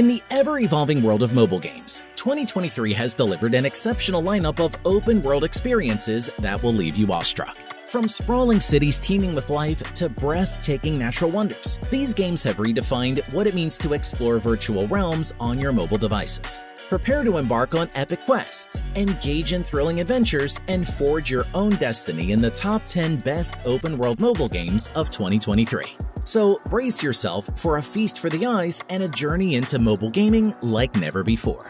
In the ever-evolving world of mobile games, 2023 has delivered an exceptional lineup of open-world experiences that will leave you awestruck. From sprawling cities teeming with life to breathtaking natural wonders, these games have redefined what it means to explore virtual realms on your mobile devices. Prepare to embark on epic quests, engage in thrilling adventures, and forge your own destiny in the top 10 best open-world mobile games of 2023. So brace yourself for a feast for the eyes and a journey into mobile gaming like never before.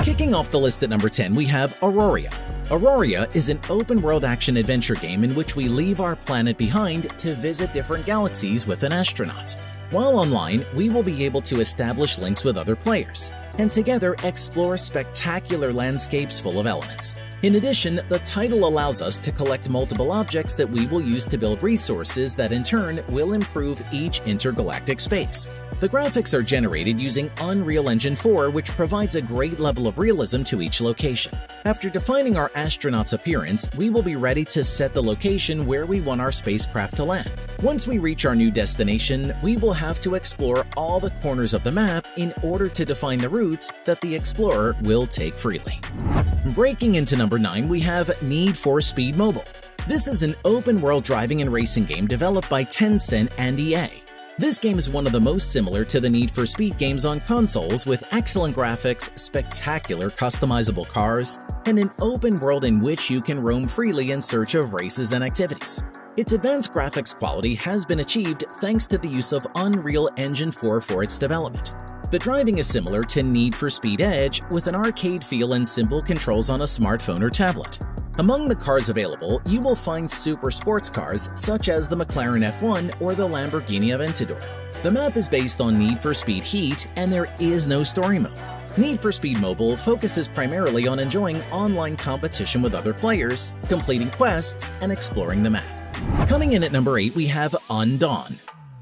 Kicking off the list at number 10, we have Aurora. Aurora is an open-world action-adventure game in which we leave our planet behind to visit different galaxies with an astronaut. While online, we will be able to establish links with other players, and together explore spectacular landscapes full of elements. In addition, the title allows us to collect multiple objects that we will use to build resources that in turn will improve each intergalactic space. The graphics are generated using Unreal Engine 4, which provides a great level of realism to each location. After defining our astronaut's appearance, we will be ready to set the location where we want our spacecraft to land. Once we reach our new destination, we will have to explore all the corners of the map in order to define the routes that the explorer will take freely. Breaking into number 9, we have Need for Speed Mobile. This is an open-world driving and racing game developed by Tencent and EA. This game is one of the most similar to the Need for Speed games on consoles, with excellent graphics, spectacular customizable cars, and an open world in which you can roam freely in search of races and activities. Its advanced graphics quality has been achieved thanks to the use of Unreal Engine 4 for its development. The driving is similar to Need for Speed Edge, with an arcade feel and simple controls on a smartphone or tablet. Among the cars available, you will find super sports cars such as the McLaren F1 or the Lamborghini Aventador. The map is based on Need for Speed Heat, and there is no story mode. Need for Speed Mobile focuses primarily on enjoying online competition with other players, completing quests, and exploring the map. Coming in at number 8, we have Undawn.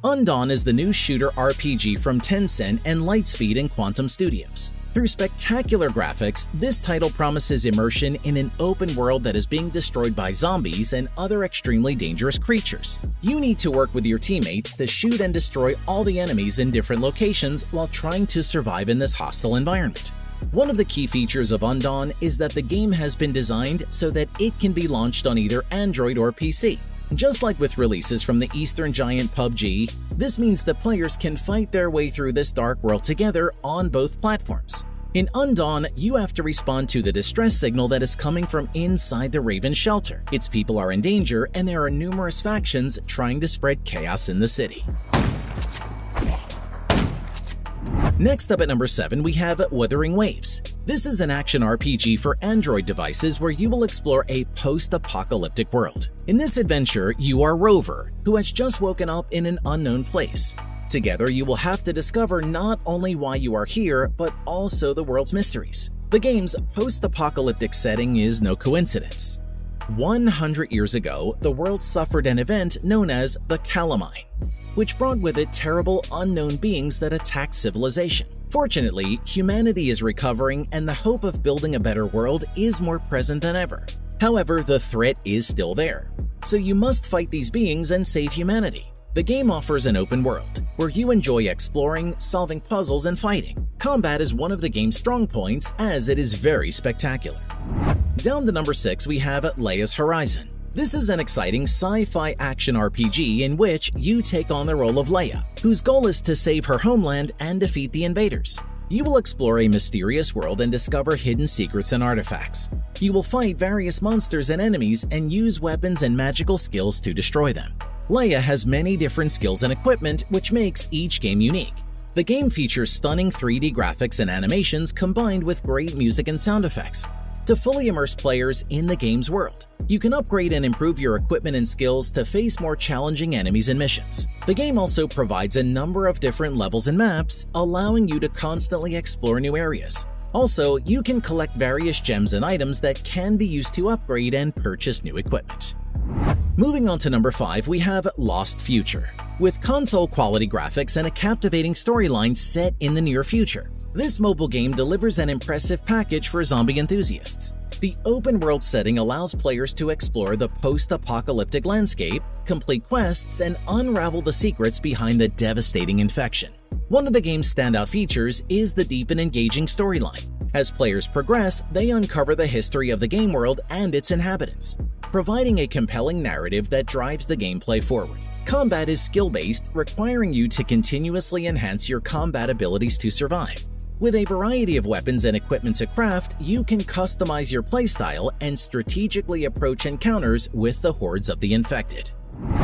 Undawn is the new shooter RPG from Tencent and Lightspeed and Quantum Studios. Through spectacular graphics, this title promises immersion in an open world that is being destroyed by zombies and other extremely dangerous creatures. You need to work with your teammates to shoot and destroy all the enemies in different locations while trying to survive in this hostile environment. One of the key features of Undawn is that the game has been designed so that it can be launched on either Android or PC. Just like with releases from the Eastern giant PUBG, this means that players can fight their way through this dark world together on both platforms. In Undawn, you have to respond to the distress signal that is coming from inside the Raven shelter. Its people are in danger, and there are numerous factions trying to spread chaos in the city. Next up at number 7, we have Wuthering Waves. This is an action RPG for Android devices where you will explore a post-apocalyptic world. In this adventure, you are Rover, who has just woken up in an unknown place. Together, you will have to discover not only why you are here, but also the world's mysteries. The game's post-apocalyptic setting is no coincidence. 100 years ago, the world suffered an event known as the Calamine, which brought with it terrible unknown beings that attacked civilization. Fortunately, humanity is recovering and the hope of building a better world is more present than ever. However, the threat is still there, so you must fight these beings and save humanity. The game offers an open world, where you enjoy exploring, solving puzzles, and fighting. Combat is one of the game's strong points, as it is very spectacular. Down to number 6, we have Leia's Horizon. This is an exciting sci-fi action RPG in which you take on the role of Leia, whose goal is to save her homeland and defeat the invaders. You will explore a mysterious world and discover hidden secrets and artifacts. You will fight various monsters and enemies and use weapons and magical skills to destroy them. Leia has many different skills and equipment, which makes each game unique. The game features stunning 3D graphics and animations combined with great music and sound effects to fully immerse players in the game's world. You can upgrade and improve your equipment and skills to face more challenging enemies and missions. The game also provides a number of different levels and maps, allowing you to constantly explore new areas. Also, you can collect various gems and items that can be used to upgrade and purchase new equipment. Moving on to number 5, we have Lost Future. With console-quality graphics and a captivating storyline set in the near future, this mobile game delivers an impressive package for zombie enthusiasts. The open-world setting allows players to explore the post-apocalyptic landscape, complete quests, and unravel the secrets behind the devastating infection. One of the game's standout features is the deep and engaging storyline. As players progress, they uncover the history of the game world and its inhabitants, providing a compelling narrative that drives the gameplay forward. Combat is skill-based, requiring you to continuously enhance your combat abilities to survive. With a variety of weapons and equipment to craft, you can customize your playstyle and strategically approach encounters with the hordes of the infected.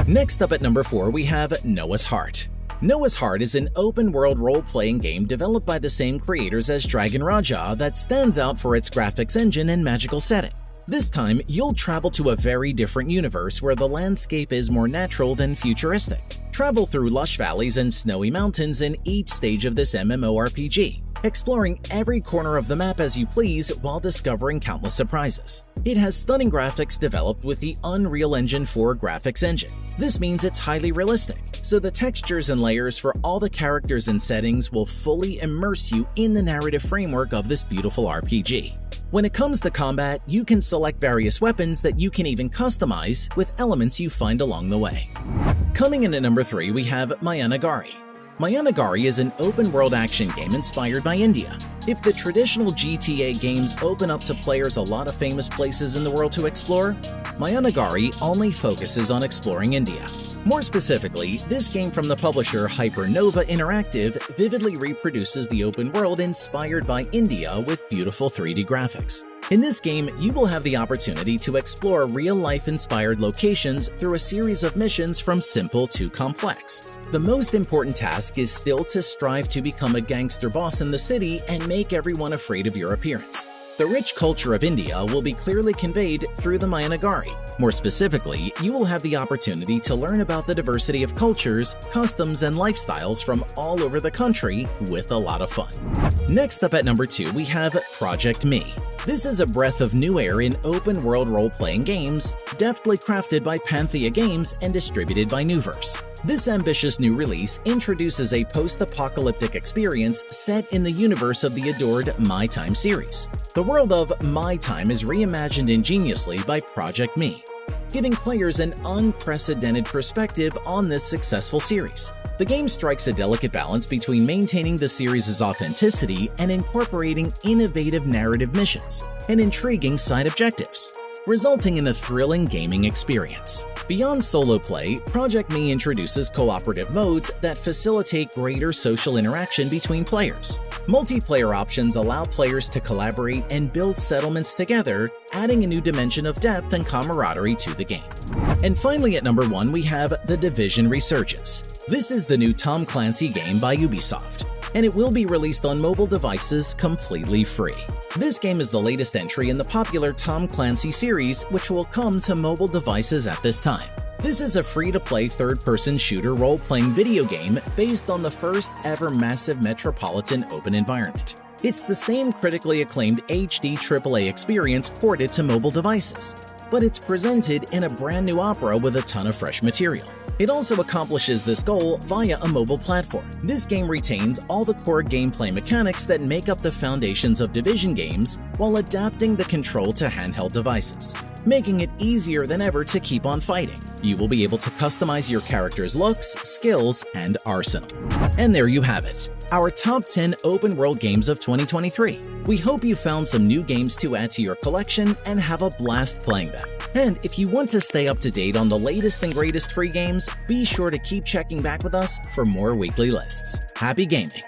Next up at number 4, we have Noah's Heart. Noah's Heart is an open-world role-playing game developed by the same creators as Dragon Raja that stands out for its graphics engine and magical setting. This time, you'll travel to a very different universe where the landscape is more natural than futuristic. Travel through lush valleys and snowy mountains in each stage of this MMORPG, exploring every corner of the map as you please while discovering countless surprises. It has stunning graphics developed with the Unreal Engine 4 graphics engine. This means it's highly realistic, so the textures and layers for all the characters and settings will fully immerse you in the narrative framework of this beautiful RPG. When it comes to combat, you can select various weapons that you can even customize with elements you find along the way. Coming in at number 3, we have Mayanagari. Mayanagari is an open-world action game inspired by India. If the traditional GTA games open up to players a lot of famous places in the world to explore, Mayanagari only focuses on exploring India. More specifically, this game from the publisher Hypernova Interactive vividly reproduces the open world inspired by India with beautiful 3D graphics. In this game, you will have the opportunity to explore real-life inspired locations through a series of missions from simple to complex. The most important task is still to strive to become a gangster boss in the city and make everyone afraid of your appearance. The rich culture of India will be clearly conveyed through the Mayanagari. More specifically, you will have the opportunity to learn about the diversity of cultures, customs, and lifestyles from all over the country with a lot of fun. Next up at number 2, we have Project Me. This is a breath of new air in open-world role-playing games, deftly crafted by Panthea Games and distributed by Nuverse. This ambitious new release introduces a post-apocalyptic experience set in the universe of the adored My Time series. The world of My Time is reimagined ingeniously by Project Me, giving players an unprecedented perspective on this successful series. The game strikes a delicate balance between maintaining the series' authenticity and incorporating innovative narrative missions and intriguing side objectives, resulting in a thrilling gaming experience. Beyond solo play, Project Me introduces cooperative modes that facilitate greater social interaction between players. Multiplayer options allow players to collaborate and build settlements together, adding a new dimension of depth and camaraderie to the game. And finally at number 1, we have The Division Resurgence. This is the new Tom Clancy game by Ubisoft, and it will be released on mobile devices completely free. This game is the latest entry in the popular Tom Clancy series, which will come to mobile devices at this time. This is a free-to-play third-person shooter role-playing video game based on the first ever massive metropolitan open environment. It's the same critically acclaimed HD AAA experience ported to mobile devices, but it's presented in a brand new opera with a ton of fresh material. It also accomplishes this goal via a mobile platform. This game retains all the core gameplay mechanics that make up the foundations of Division games while adapting the control to handheld devices, making it easier than ever to keep on fighting. You will be able to customize your character's looks, skills, and arsenal. And there you have it, our top 10 open-world games of 2023. We hope you found some new games to add to your collection and have a blast playing them. And if you want to stay up to date on the latest and greatest free games, be sure to keep checking back with us for more weekly lists. Happy gaming!